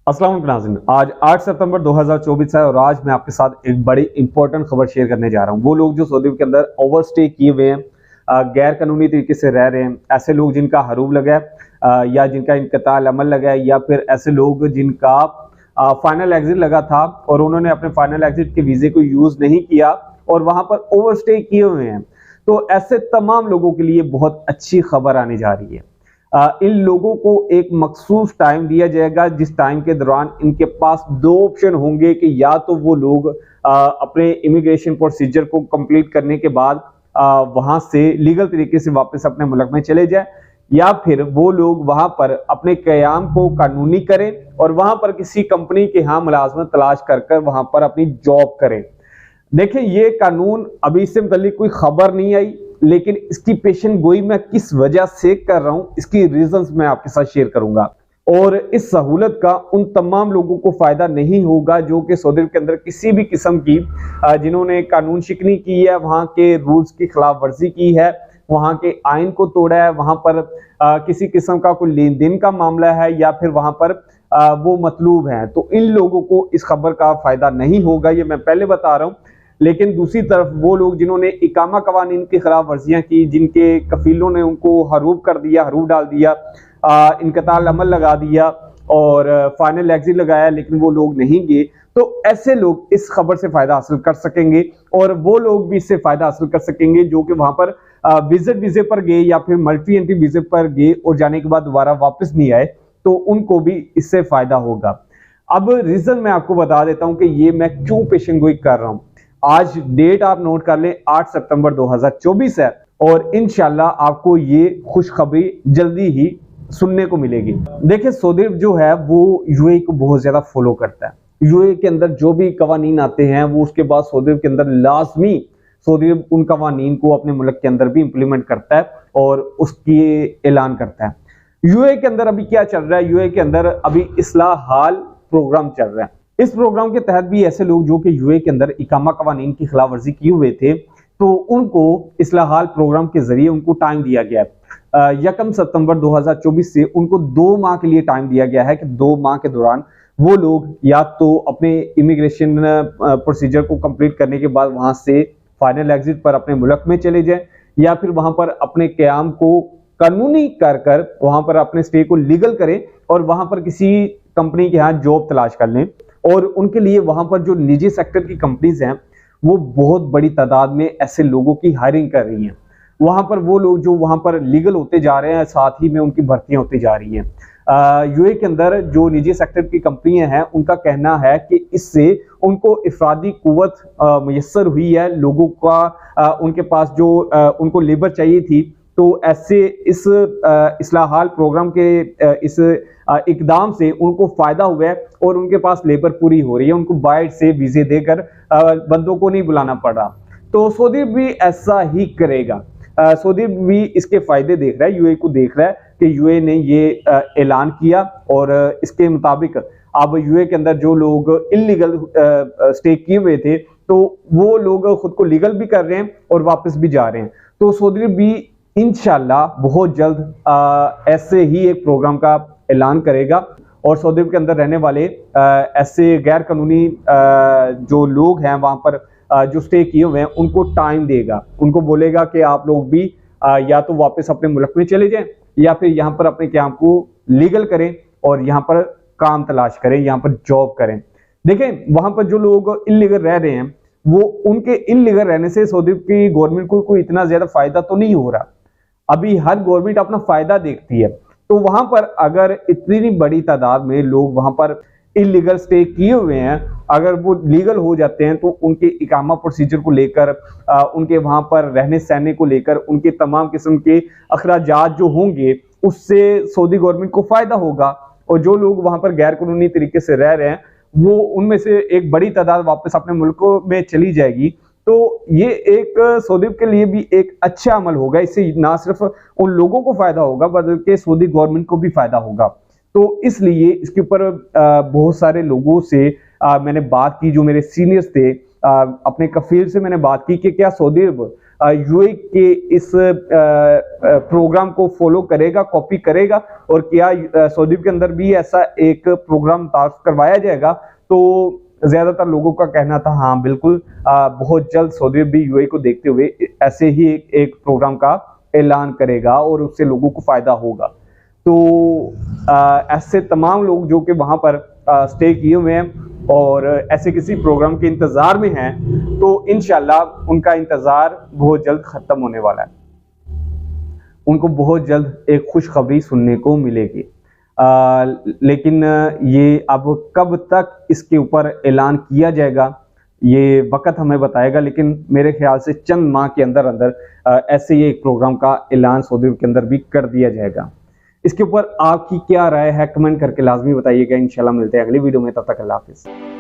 अस्सलाम वालेकुम नाज़रीन, आज 8 सितंबर 2024 है और आज मैं आपके साथ एक बड़ी इंपॉर्टेंट खबर शेयर करने जा रहा हूं। वो लोग जो सऊदी के अंदर ओवरस्टे किए हुए हैं, गैर कानूनी तरीके से रह रहे हैं, ऐसे लोग जिनका हरूब लगा है या जिनका इनक़ताल अमल लगा है, या फिर ऐसे लोग जिनका फाइनल एग्जिट लगा था और उन्होंने अपने फाइनल एग्जिट के वीज़े को यूज़ नहीं किया और वहां पर ओवरस्टे किए हुए हैं, तो ऐसे तमाम लोगों के लिए बहुत अच्छी खबर आने जा रही है। इन लोगों को एक मखसूस टाइम दिया जाएगा, जिस टाइम के दौरान इनके पास दो ऑप्शन होंगे कि या तो वो लोग अपने इमिग्रेशन प्रोसीजर को कंप्लीट करने के बाद वहां से लीगल तरीके से वापस अपने मुल्क में चले जाए, या फिर वो लोग वहां पर अपने क़याम को कानूनी करें और वहां पर किसी कंपनी के यहाँ मुलाजमत तलाश कर वहां पर अपनी जॉब करें। देखिए, ये कानून अभी इससे मुताल्लिक कोई खबर नहीं आई, लेकिन इसकी पेशन गोई मैं किस वजह से कर रहा हूं, इसकी रीजंस मैं आपके साथ शेयर करूंगा। और इस सहूलत का उन तमाम लोगों को फायदा नहीं होगा जो कि सऊदी के अंदर किसी भी किस्म की जिन्होंने कानून शिकनी की है, वहां के रूल्स की खिलाफ वर्जी की है, वहां के आइन को तोड़ा है, वहां पर किसी किस्म का कोई लेन देन का मामला है, या फिर वहां पर वो मतलूब है, तो इन लोगों को इस खबर का फायदा नहीं होगा, ये मैं पहले बता रहा हूं। लेकिन दूसरी तरफ वो लोग जिन्होंने इकामा कवानीन की खिलाफ वर्जियां की, जिनके कफीलों ने उनको हरूब कर दिया, हरूब डाल दिया, इनकताल अमल लगा दिया और फाइनल एग्जिट लगाया, लेकिन वो लोग नहीं गए, तो ऐसे लोग इस खबर से फायदा हासिल कर सकेंगे और वो लोग भी इससे फायदा हासिल कर सकेंगे जो कि वहां पर विजिट वीजे पर गए या फिर मल्टी एंट्री वीजे पर गए और जाने के बाद दोबारा वापस नहीं आए, तो उनको भी इससे फायदा होगा। अब रीजन मैं आपको बता देता हूं कि ये मैं क्यों पेशन गोई कर रहा हूं। आज डेट आप नोट कर लें, 8 सितंबर 2024 है और इंशाल्लाह आपको ये खुशखबरी जल्दी ही सुनने को मिलेगी। देखिए, सऊदी जो है वो यूएई को बहुत ज्यादा फॉलो करता है। यूएई के अंदर जो भी कवानीन आते हैं वो उसके बाद सऊदी के अंदर लाजमी सऊदी उन कवानीन को अपने मुल्क के अंदर भी इंप्लीमेंट करता है और उसकी ऐलान करता है। यूएई के अंदर अभी क्या चल रहा है, यूएई के अंदर अभी इस्लाहाल प्रोग्राम चल रहा है। इस प्रोग्राम के तहत भी ऐसे लोग जो कि यूएई के अंदर इकामा कवानीन की खिलाफ वर्जी किए हुए थे, तो उनको इस्लाहाल प्रोग्राम के जरिए उनको टाइम दिया गया है। 1 सितंबर 2024 से उनको 2 माह के लिए टाइम दिया गया है कि 2 माह के दौरान वो लोग या तो अपने इमिग्रेशन प्रोसीजर को कंप्लीट करने के बाद वहां से फाइनल एग्जिट पर अपने मुल्क में चले जाएं, या फिर वहां पर अपने क़याम को कानूनी कर वहां पर अपने स्टे को लीगल करें और वहां पर किसी कंपनी के यहाँ जॉब तलाश कर लें। और उनके लिए वहां पर जो निजी सेक्टर की कंपनीज हैं वो बहुत बड़ी तादाद में ऐसे लोगों की हायरिंग कर रही हैं। वहां पर वो लोग जो वहां पर लीगल होते जा रहे हैं, साथ ही में उनकी भर्तियां होती जा रही हैं। यूएई के अंदर जो निजी सेक्टर की कंपनियां हैं उनका कहना है कि इससे उनको इफरादी कुव्वत मुयस्सर हुई है, लोगों का उनके पास जो उनको लेबर चाहिए थी, तो ऐसे इस इस्लाहाल प्रोग्राम के इस इकदाम से उनको फायदा हुआ है और उनके पास लेबर पूरी हो रही है, उनको बाहर से वीजे देकर बंदों को नहीं बुलाना पड़ रहा। तो सऊदी भी ऐसा ही करेगा। सऊदी भी इसके फायदे देख रहा है, यूएई को देख रहा है कि यूएई ने ये ऐलान किया और इसके मुताबिक अब यूएई के अंदर जो लोग इलीगल स्टे किए हुए थे, तो वो लोग खुद को लीगल भी कर रहे हैं और वापस भी जा रहे हैं। तो सऊदी भी इंशाल्लाह बहुत जल्द ऐसे ही एक प्रोग्राम का ऐलान करेगा और सऊदी के अंदर रहने वाले ऐसे गैर कानूनी जो लोग हैं वहां पर जो स्टे किए हुए हैं उनको टाइम देगा, उनको बोलेगा कि आप लोग भी या तो वापस अपने मुल्क में चले जाएं या फिर यहाँ पर अपने काम को लीगल करें और यहाँ पर काम तलाश करें, यहाँ पर जॉब करें। देखें, वहां पर जो लोग इलीगल रह रहे हैं वो उनके इलीगल रहने से सऊदी की गवर्नमेंट को कोई इतना ज्यादा फायदा तो नहीं हो रहा। अभी हर गवर्नमेंट अपना फायदा देखती है, तो वहां पर अगर इतनी बड़ी तादाद में लोग वहां पर इलीगल स्टे किए हुए हैं, अगर वो लीगल हो जाते हैं तो उनके इकामा प्रोसीजर को लेकर उनके वहां पर रहने सहने को लेकर उनके तमाम किस्म के अखराजात जो होंगे उससे सऊदी गवर्नमेंट को फायदा होगा और जो लोग वहां पर गैर कानूनी तरीके से रह रहे हैं वो उनमें से एक बड़ी तादाद वापस अपने मुल्कों में चली जाएगी। तो ये एक सऊदी के लिए भी एक अच्छा अमल होगा। इससे ना सिर्फ उन लोगों को फायदा होगा बल्कि सऊदी गवर्नमेंट को भी फायदा होगा। तो इसलिए इसके ऊपर बहुत सारे लोगों से मैंने बात की, जो मेरे सीनियर्स थे, अपने कफील से मैंने बात की कि क्या सऊदी यूएई के इस प्रोग्राम को फॉलो करेगा, कॉपी करेगा, और क्या सऊदी के अंदर भी ऐसा एक प्रोग्राम तारीफ करवाया जाएगा? तो ज्यादातर लोगों का कहना था हाँ बिल्कुल, बहुत जल्द सऊदी भी यूएई को देखते हुए ऐसे ही एक प्रोग्राम का ऐलान करेगा और उससे लोगों को फायदा होगा। तो ऐसे तमाम लोग जो कि वहां पर स्टे किए हुए हैं और ऐसे किसी प्रोग्राम के इंतजार में हैं, तो इंशाल्लाह उनका इंतजार बहुत जल्द खत्म होने वाला है। उनको बहुत जल्द एक खुशखबरी सुनने को मिलेगी। लेकिन ये अब कब तक इसके ऊपर ऐलान किया जाएगा ये वक्त हमें बताएगा, लेकिन मेरे ख्याल से चंद माह के अंदर अंदर ऐसे ही एक प्रोग्राम का ऐलान सऊदी के अंदर भी कर दिया जाएगा। इसके ऊपर आपकी क्या राय है कमेंट करके लाजमी बताइएगा। इंशाल्लाह मिलते हैं अगली वीडियो में, तब तक अल्लाह हाफिज़।